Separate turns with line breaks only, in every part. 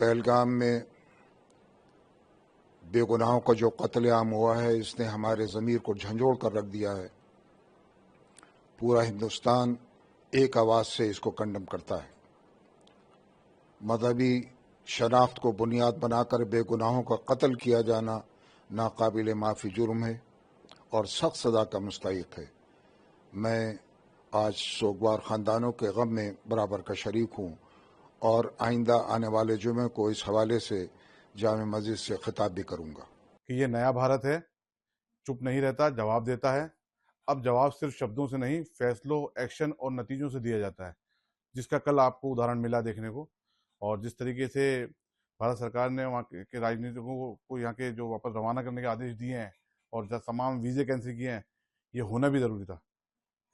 पहलगाम में बेगुनाहों का जो कत्लेआम हुआ है, इसने हमारे ज़मीर को झंझोड़ कर रख दिया है। पूरा हिंदुस्तान एक आवाज़ से इसको कंडम करता है। मजहबी शनाख्त को बुनियाद बनाकर बेगुनाहों का कत्ल किया जाना नाकाबिल माफ़ी जुर्म है और सख्त सज़ा का मुस्तहिक़ है। मैं आज सोगवार ख़ानदानों के गम में बराबर का शरीक हूँ और आइंदा आने वाले जुमे को इस हवाले से जामे मस्जिद से खिताब भी करूँगा
कि ये नया भारत है, चुप नहीं रहता, जवाब देता है। अब जवाब सिर्फ शब्दों से नहीं, फैसलों, एक्शन और नतीजों से दिया जाता है, जिसका कल आपको उदाहरण मिला देखने को। और जिस तरीके से भारत सरकार ने वहाँ के राजनीतिकों को यहाँ के जो वापस रवाना करने के आदेश दिए हैं और जब तमाम वीज़े कैंसिल किए हैं, ये होना भी ज़रूरी था।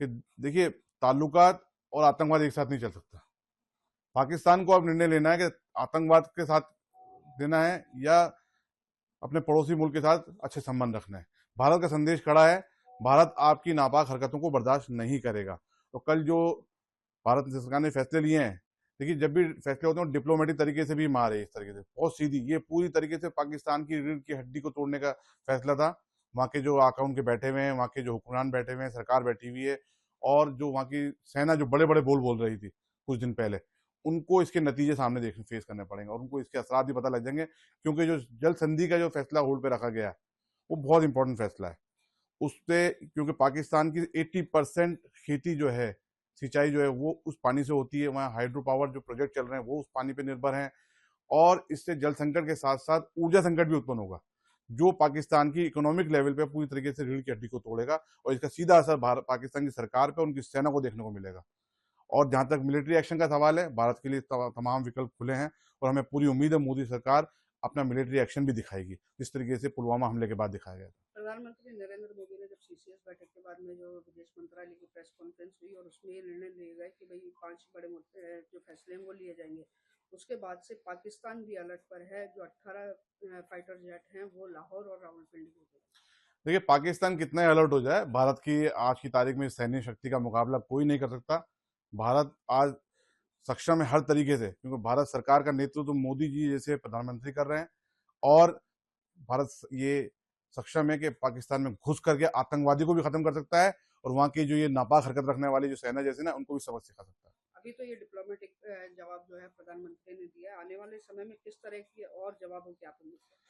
कि देखिए, ताल्लुकात और आतंकवाद एक साथ नहीं चल सकता। पाकिस्तान को अब निर्णय लेना है कि आतंकवाद के साथ देना है या अपने पड़ोसी मुल्क के साथ अच्छे संबंध रखना है। भारत का संदेश कड़ा है, भारत आपकी नापाक हरकतों को बर्दाश्त नहीं करेगा। तो कल जो भारत सरकार ने फैसले लिए हैं, देखिए जब भी फैसले होते हैं डिप्लोमेटिक तरीके से भी मारे, इस तरीके से बहुत सीधी, ये पूरी तरीके से पाकिस्तान की रीढ़ की हड्डी को तोड़ने का फैसला था। वहाँ के जो अकाउंट के बैठे हुए हैं, वहाँ के जो हुक्मरान बैठे हुए हैं, सरकार बैठी हुई है और जो वहाँ की सेना जो बड़े बड़े बोल रही थी कुछ दिन पहले, उनको इसके नतीजे सामने देखने फेस करने पड़ेंगे और उनको इसके असरात भी पता लग जाएंगे। क्योंकि जो जल संधि का जो फैसला होल्ड पे रखा गया है, वो बहुत इंपॉर्टेंट फैसला है। उससे क्योंकि पाकिस्तान की 80% खेती जो है, सिंचाई जो है, वो उस पानी से होती है। वहाँ हाइड्रो पावर जो प्रोजेक्ट चल रहे हैं वो उस पानी पे निर्भर हैं और इससे जल संकट के साथ साथ ऊर्जा संकट भी उत्पन्न होगा, जो पाकिस्तान की इकोनॉमिक लेवल पे पूरी तरीके से रीढ़ की हड्डी को तोड़ेगा और इसका सीधा असर पाकिस्तान की सरकार पे, उनकी सेना को देखने को मिलेगा। और जहां तक मिलिट्री एक्शन का सवाल है, भारत के लिए तमाम विकल्प खुले हैं और हमें पूरी उम्मीद है मोदी सरकार अपना मिलिट्री एक्शन भी दिखाएगी, जिस तरीके से पुलवामा हमले के बाद दिखाया गया था।
प्रधानमंत्री नरेंद्र मोदी ने जब सीसीएस बैठक के बाद में जो विदेश मंत्रालय की प्रेस कॉन्फ्रेंस हुई और उसमें ये निर्णय लिए गए कि भाई 5 बड़े मुद्दे जो फैसले हैं वो लिए जाएंगे, उसके बाद से पाकिस्तान भी अलर्ट पर है। जो 18 फाइटर जेट हैं वो लाहौर और रावलपिंडी को गए।
देखिए, पाकिस्तान कितना ही अलर्ट हो जाए, भारत की आज की तारीख में सैन्य शक्ति का मुकाबला कोई नहीं कर सकता। भारत आज सक्षम है हर तरीके से, क्योंकि भारत सरकार का नेतृत्व तो मोदी जी जैसे प्रधानमंत्री कर रहे हैं और भारत ये सक्षम है कि पाकिस्तान में घुस करके आतंकवादी को भी खत्म कर सकता है और वहाँ की जो ये नापाक हरकत रखने वाली जो सेना जैसे ना, उनको भी सबक सिखा सकता है।
अभी तो ये डिप्लोमेटिक जवाब जो है प्रधानमंत्री ने दिया, आने वाले समय में किस तरह के और जवाबों की आप उम्मीद करें?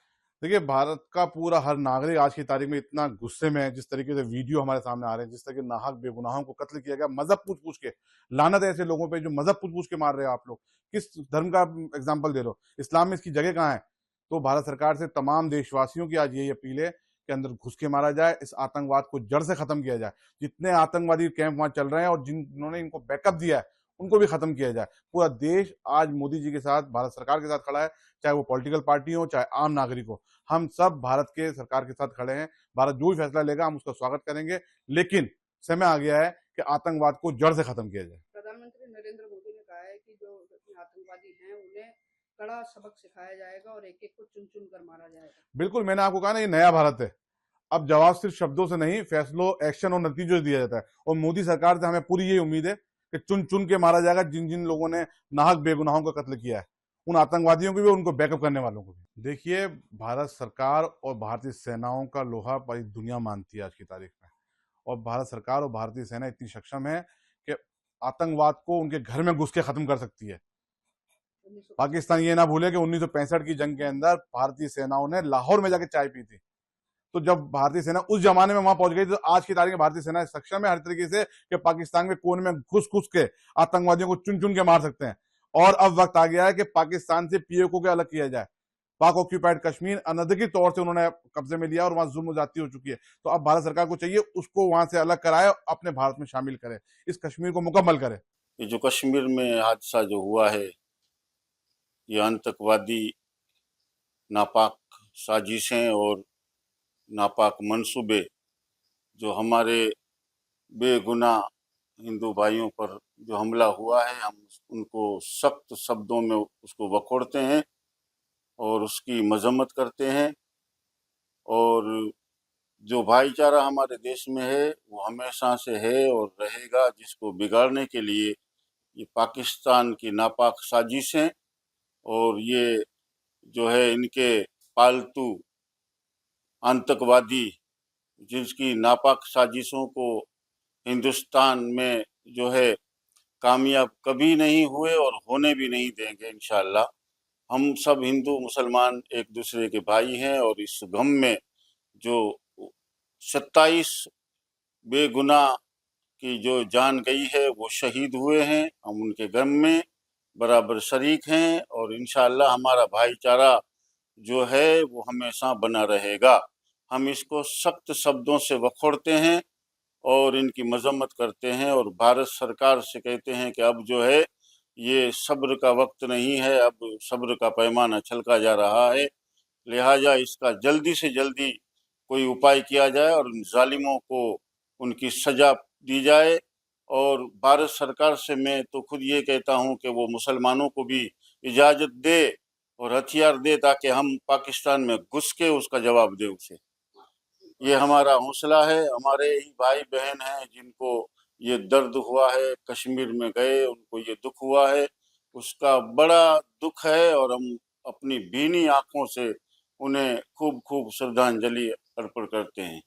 देखिए, भारत का पूरा हर नागरिक आज की तारीख में इतना गुस्से में है, जिस तरीके से वीडियो हमारे सामने आ रहे हैं, जिस तरह के नाहक बेगुनाहों को कत्ल किया गया मजहब पूछ के। लानत है ऐसे लोगों पे जो मजहब पूछ के मार रहे हो। आप लोग किस धर्म का एग्जाम्पल दे रहे हो? इस्लाम में इसकी जगह कहाँ है? तो भारत सरकार से तमाम देशवासियों की आज यही अपील है कि अंदर घुस के मारा जाए, इस आतंकवाद को जड़ से खत्म किया जाए। जितने आतंकवादी कैंप वहां चल रहे हैं और जिन्होंने इनको बैकअप दिया है, उनको भी खत्म किया जाए। पूरा देश आज मोदी जी के साथ, भारत सरकार के साथ खड़ा है, चाहे वो पॉलिटिकल पार्टी हो, चाहे आम नागरिक हो। हम सब भारत के सरकार के साथ खड़े हैं। भारत जो भी फैसला लेगा हम उसका स्वागत करेंगे, लेकिन समय आ गया है कि आतंकवाद को जड़ से खत्म किया जाए।
प्रधानमंत्री नरेंद्र मोदी ने कहा है कि जो आतंकवादी हैं उन्हें कड़ा सबक सिखाया जाएगा और एक एक को चुन चुन कर मारा जाएगा।
बिल्कुल, मैंने आपको कहा ना, ये नया भारत है। अब जवाब सिर्फ शब्दों से नहीं, फैसलों, एक्शन और नतीजों से दिया जाता है और मोदी सरकार से हमें पूरी ये उम्मीद है कि चुन चुन के मारा जाएगा जिन जिन लोगों ने नाहक बेगुनाहों का कत्ल किया है, उन आतंकवादियों को भी, उनको बैकअप करने वालों को भी। देखिए, भारत सरकार और भारतीय सेनाओं का लोहा पूरी दुनिया मानती है आज की तारीख में, और भारत सरकार और भारतीय सेना इतनी सक्षम है कि आतंकवाद को उनके घर में घुस के खत्म कर सकती है। पाकिस्तान ये ना भूले कि 1965 की जंग के अंदर भारतीय सेनाओं ने लाहौर में जाके चाय पी थी। तो जब भारतीय सेना उस जमाने में वहां पहुंच गई, तो आज की तारीख में भारतीय सेना सक्षम है हर तरीके से कि पाकिस्तान के कोने में घुस घुस के आतंकवादियों को चुन चुन के मार सकते हैं। और अब वक्त आ गया है कि पाकिस्तान से पीओके को अलग किया जाए। पाक ऑक्यूपाइड कश्मीर अनधिकृत तौर से उन्होंने कब्जे में लिया और वहां जुल्म ज्यादती हो चुकी है। तो अब भारत सरकार को चाहिए उसको वहां से अलग कराए, अपने भारत में शामिल करे, इस कश्मीर को मुकम्मल करे।
ये जो कश्मीर में हादसा जो हुआ है, ये आतंकवादी नापाक साजिशें और नापाक मंसूबे जो हमारे बेगुनाह हिंदू भाइयों पर जो हमला हुआ है, हम उनको सख्त शब्दों में उसको वखोड़ते हैं और उसकी मजम्मत करते हैं। और जो भाईचारा हमारे देश में है वो हमेशा से है और रहेगा, जिसको बिगाड़ने के लिए ये पाकिस्तान की नापाक साजिशें और ये जो है इनके पालतू आतंकवादी जिसकी नापाक साजिशों को हिंदुस्तान में जो है कामयाब कभी नहीं हुए और होने भी नहीं देंगे इंशाअल्लाह। हम सब हिंदू मुसलमान एक दूसरे के भाई हैं और इस गम में जो 27 बेगुनाह की जो जान गई है वो शहीद हुए हैं, हम उनके गम में बराबर शरीक हैं और इंशाअल्लाह हमारा भाईचारा जो है वो हमेशा बना रहेगा। हम इसको सख्त शब्दों से वखोड़ते हैं और इनकी मजम्मत करते हैं और भारत सरकार से कहते हैं कि अब जो है ये सब्र का वक्त नहीं है, अब सब्र का पैमाना छलका जा रहा है, लिहाजा इसका जल्दी से जल्दी कोई उपाय किया जाए और उन जालिमों को उनकी सजा दी जाए। और भारत सरकार से मैं तो खुद ये कहता हूँ कि वो मुसलमानों को भी इजाज़त दे और हथियार दे ताकि हम पाकिस्तान में घुस के उसका जवाब दें उसे। ये हमारा हौसला है, हमारे ही भाई बहन हैं जिनको ये दर्द हुआ है, कश्मीर में गए उनको ये दुख हुआ है, उसका बड़ा दुख है और हम अपनी भीनी आंखों से उन्हें खूब खूब श्रद्धांजलि अर्पण करते हैं।